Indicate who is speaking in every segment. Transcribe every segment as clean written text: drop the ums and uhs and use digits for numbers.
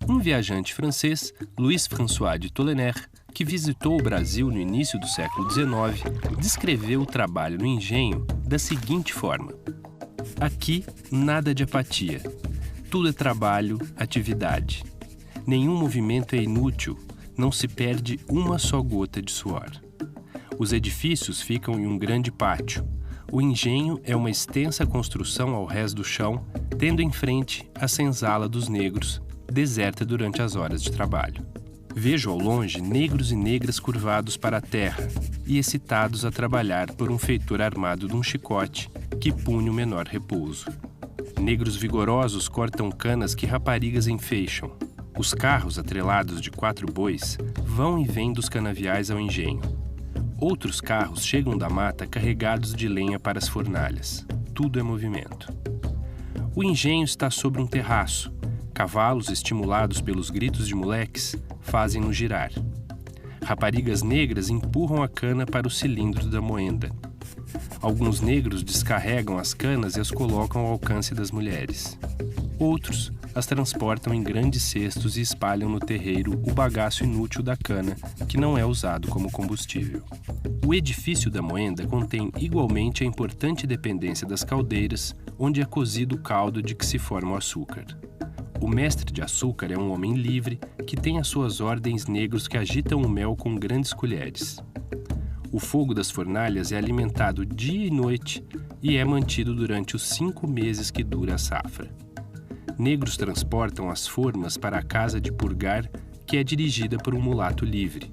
Speaker 1: Um viajante francês, Louis-François de Tollenaire, que visitou o Brasil no início do século XIX, descreveu o trabalho no engenho da seguinte forma: aqui, nada de apatia. Tudo é trabalho, atividade. Nenhum movimento é inútil, não se perde uma só gota de suor. Os edifícios ficam em um grande pátio. O engenho é uma extensa construção ao rés do chão, tendo em frente a senzala dos negros, deserta durante as horas de trabalho. Vejo ao longe negros e negras curvados para a terra e excitados a trabalhar por um feitor armado de um chicote que pune o menor repouso. Negros vigorosos cortam canas que raparigas enfeixam. Os carros atrelados de 4 bois vão e vêm dos canaviais ao engenho. Outros carros chegam da mata carregados de lenha para as fornalhas. Tudo é movimento. O engenho está sobre um terraço. Cavalos, estimulados pelos gritos de moleques, fazem-no girar. Raparigas negras empurram a cana para o cilindro da moenda. Alguns negros descarregam as canas e as colocam ao alcance das mulheres. Outros as transportam em grandes cestos e espalham no terreiro o bagaço inútil da cana, que não é usado como combustível. O edifício da moenda contém igualmente a importante dependência das caldeiras, onde é cozido o caldo de que se forma o açúcar. O mestre de açúcar é um homem livre que tem às suas ordens negros que agitam o mel com grandes colheres. O fogo das fornalhas é alimentado dia e noite e é mantido durante os 5 meses que dura a safra. Negros transportam as formas para a casa de purgar, que é dirigida por um mulato livre.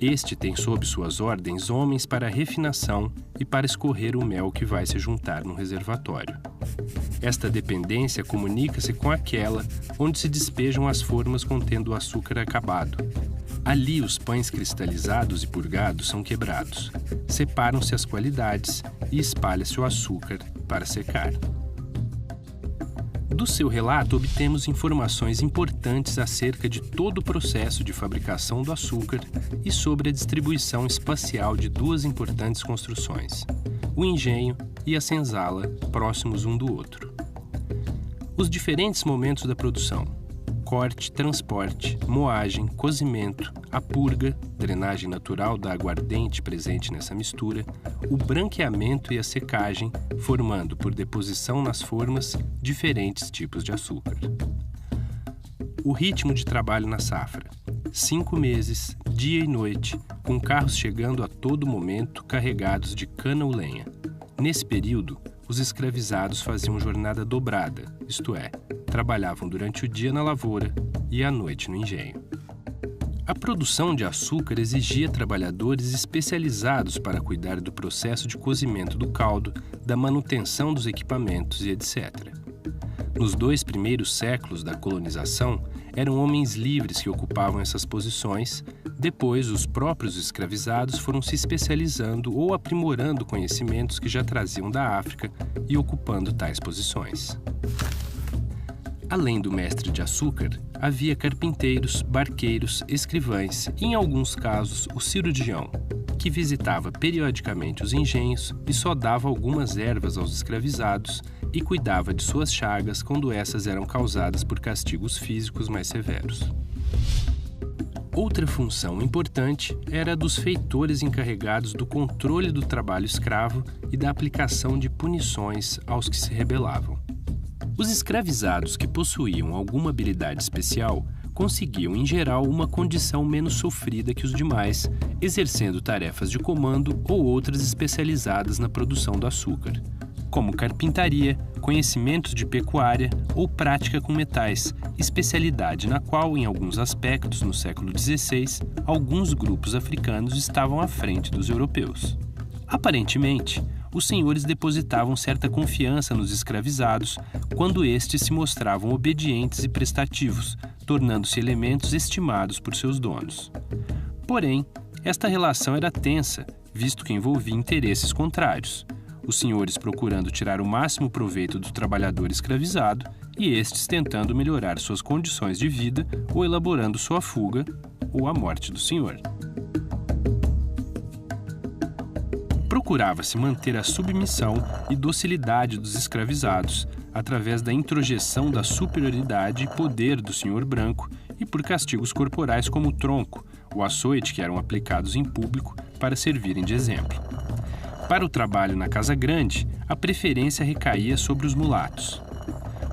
Speaker 1: Este tem sob suas ordens homens para a refinação e para escorrer o mel que vai se juntar no reservatório. Esta dependência comunica-se com aquela onde se despejam as formas contendo o açúcar acabado. Ali os pães cristalizados e purgados são quebrados. Separam-se as qualidades e espalha-se o açúcar para secar. Do seu relato, obtemos informações importantes acerca de todo o processo de fabricação do açúcar e sobre a distribuição espacial de 2 importantes construções, o engenho e a senzala, próximos um do outro. Os diferentes momentos da produção: corte, transporte, moagem, cozimento, a purga, drenagem natural da aguardente presente nessa mistura, o branqueamento e a secagem, formando por deposição nas formas diferentes tipos de açúcar. O ritmo de trabalho na safra: 5 meses, dia e noite, com carros chegando a todo momento carregados de cana ou lenha. Nesse período, os escravizados faziam jornada dobrada, isto é, trabalhavam durante o dia na lavoura e à noite no engenho. A produção de açúcar exigia trabalhadores especializados para cuidar do processo de cozimento do caldo, da manutenção dos equipamentos e etc. Nos 2 primeiros séculos da colonização, eram homens livres que ocupavam essas posições. Depois, os próprios escravizados foram se especializando ou aprimorando conhecimentos que já traziam da África e ocupando tais posições. Além do mestre de açúcar, havia carpinteiros, barqueiros, escrivães e, em alguns casos, o cirurgião, que visitava periodicamente os engenhos e só dava algumas ervas aos escravizados e cuidava de suas chagas quando essas eram causadas por castigos físicos mais severos. Outra função importante era a dos feitores encarregados do controle do trabalho escravo e da aplicação de punições aos que se rebelavam. Os escravizados que possuíam alguma habilidade especial conseguiam, em geral, uma condição menos sofrida que os demais, exercendo tarefas de comando ou outras especializadas na produção do açúcar, como carpintaria, conhecimentos de pecuária ou prática com metais, especialidade na qual, em alguns aspectos, no século XVI, alguns grupos africanos estavam à frente dos europeus. Aparentemente, os senhores depositavam certa confiança nos escravizados quando estes se mostravam obedientes e prestativos, tornando-se elementos estimados por seus donos. Porém, esta relação era tensa, visto que envolvia interesses contrários. Os senhores procurando tirar o máximo proveito do trabalhador escravizado e estes tentando melhorar suas condições de vida ou elaborando sua fuga ou a morte do senhor. Procurava-se manter a submissão e docilidade dos escravizados através da introjeção da superioridade e poder do senhor branco e por castigos corporais como o tronco, o açoite, que eram aplicados em público para servirem de exemplo. Para o trabalho na casa grande, a preferência recaía sobre os mulatos.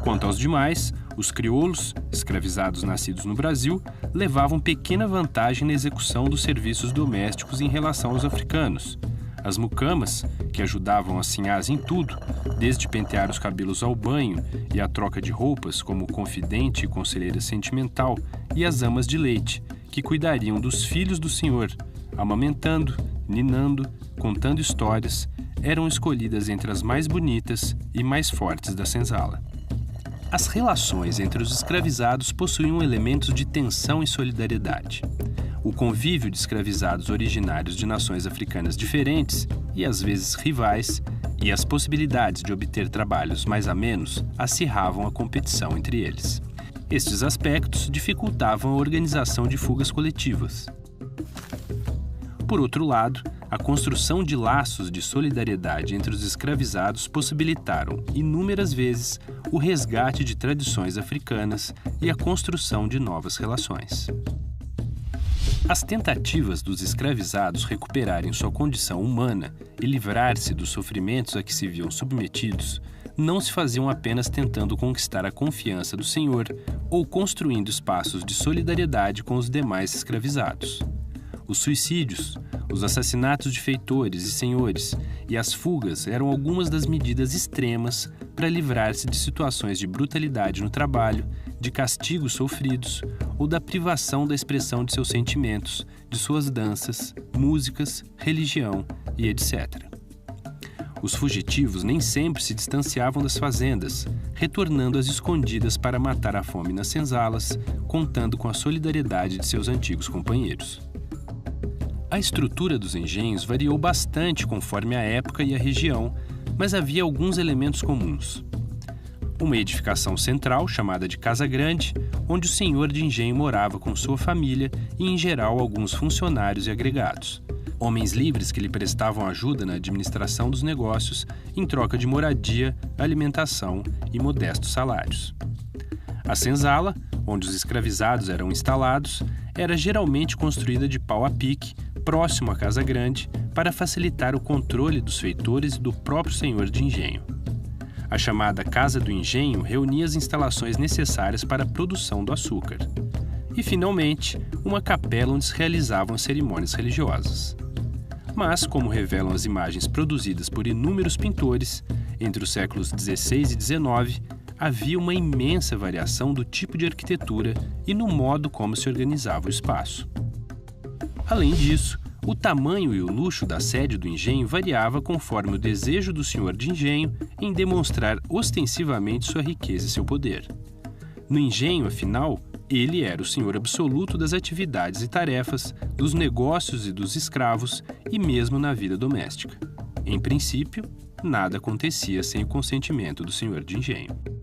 Speaker 1: Quanto aos demais, os crioulos, escravizados nascidos no Brasil, levavam pequena vantagem na execução dos serviços domésticos em relação aos africanos. As mucamas, que ajudavam as sinhás em tudo, desde pentear os cabelos ao banho e a troca de roupas como confidente e conselheira sentimental, e as amas de leite, que cuidariam dos filhos do senhor, amamentando, ninando, contando histórias, eram escolhidas entre as mais bonitas e mais fortes da senzala. As relações entre os escravizados possuíam elementos de tensão e solidariedade. O convívio de escravizados originários de nações africanas diferentes e às vezes rivais, e as possibilidades de obter trabalhos mais amenos acirravam a competição entre eles. Estes aspectos dificultavam a organização de fugas coletivas. Por outro lado, a construção de laços de solidariedade entre os escravizados possibilitaram, inúmeras vezes, o resgate de tradições africanas e a construção de novas relações. As tentativas dos escravizados recuperarem sua condição humana e livrar-se dos sofrimentos a que se viam submetidos não se faziam apenas tentando conquistar a confiança do senhor ou construindo espaços de solidariedade com os demais escravizados. Os suicídios, os assassinatos de feitores e senhores e as fugas eram algumas das medidas extremas para livrar-se de situações de brutalidade no trabalho, de castigos sofridos ou da privação da expressão de seus sentimentos, de suas danças, músicas, religião e etc. Os fugitivos nem sempre se distanciavam das fazendas, retornando às escondidas para matar a fome nas senzalas, contando com a solidariedade de seus antigos companheiros. A estrutura dos engenhos variou bastante conforme a época e a região, mas havia alguns elementos comuns. Uma edificação central, chamada de Casa Grande, onde o senhor de engenho morava com sua família e, em geral, alguns funcionários e agregados. Homens livres que lhe prestavam ajuda na administração dos negócios em troca de moradia, alimentação e modestos salários. A senzala, onde os escravizados eram instalados, era geralmente construída de pau a pique, próximo à Casa Grande, para facilitar o controle dos feitores e do próprio senhor de engenho. A chamada Casa do Engenho reunia as instalações necessárias para a produção do açúcar. E, finalmente, uma capela onde se realizavam cerimônias religiosas. Mas, como revelam as imagens produzidas por inúmeros pintores, entre os séculos XVI e XIX, havia uma imensa variação do tipo de arquitetura e no modo como se organizava o espaço. Além disso, o tamanho e o luxo da sede do engenho variava conforme o desejo do senhor de engenho em demonstrar ostensivamente sua riqueza e seu poder. No engenho, afinal, ele era o senhor absoluto das atividades e tarefas, dos negócios e dos escravos e mesmo na vida doméstica. Em princípio, nada acontecia sem o consentimento do senhor de engenho.